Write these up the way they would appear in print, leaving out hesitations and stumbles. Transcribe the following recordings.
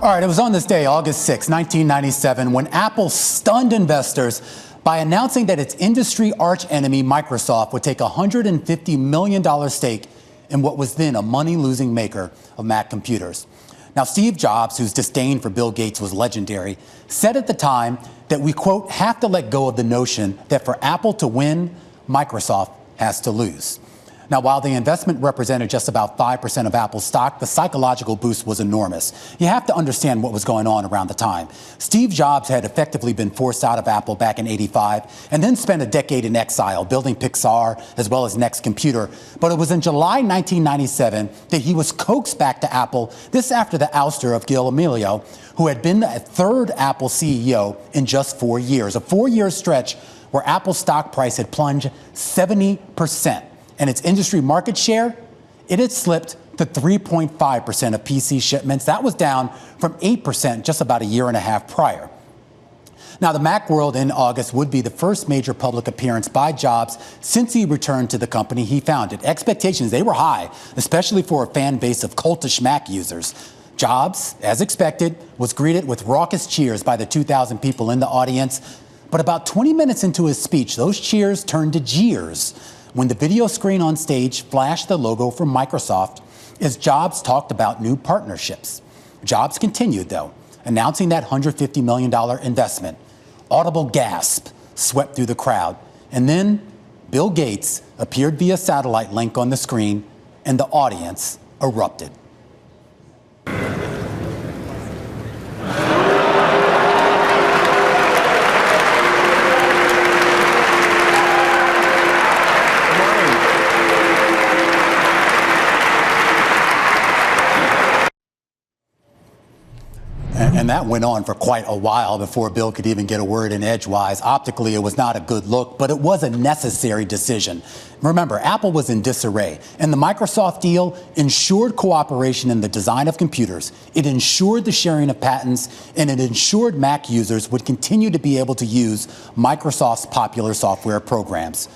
All right, it was on this day, August 6, 1997, when Apple stunned investors by announcing that its industry archenemy, Microsoft, would take a $150 million stake in what was then a money-losing maker of Mac computers. Now, Steve Jobs, whose disdain for Bill Gates was legendary, said at the time that we, quote, have to let go of the notion that for Apple to win, Microsoft has to lose. Now, while the investment represented just about 5% of Apple's stock, the psychological boost was enormous. You have to understand what was going on around the time. Steve Jobs had effectively been forced out of Apple back in '85 and then spent a decade in exile building Pixar as well as Next Computer. But it was in July 1997 that he was coaxed back to Apple, this after the ouster of Gil Amelio, who had been the third Apple CEO in just 4 years, a 4-year stretch where Apple's stock price had plunged 70%. And its industry market share, it had slipped to 3.5% of PC shipments. That was down from 8% just about a year and a half prior. Now, the MacWorld in August would be the first major public appearance by Jobs since he returned to the company he founded. Expectations, they were high, especially for a fan base of cultish Mac users. Jobs, as expected, was greeted with raucous cheers by the 2,000 people in the audience. But about 20 minutes into his speech, those cheers turned to jeers when the video screen on stage flashed the logo from Microsoft as Jobs talked about new partnerships. Jobs continued, though, announcing that $150 million investment. Audible gasp swept through the crowd. And then Bill Gates appeared via satellite link on the screen, and the audience erupted. And that went on for quite a while before Bill could even get a word in edgewise. Optically, it was not a good look, but it was a necessary decision. Remember, Apple was in disarray, and the Microsoft deal ensured cooperation in the design of computers. It ensured the sharing of patents, and it ensured Mac users would continue to be able to use Microsoft's popular software programs.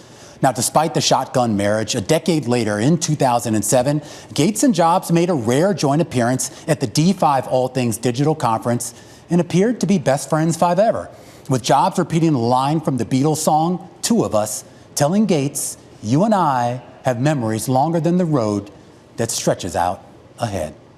Now, despite the shotgun marriage, a decade later, in 2007, Gates and Jobs made a rare joint appearance at the D5 All Things Digital Conference and appeared to be best friends forever, with Jobs repeating a line from the Beatles song, Two of Us, telling Gates, you and I have memories longer than the road that stretches out ahead.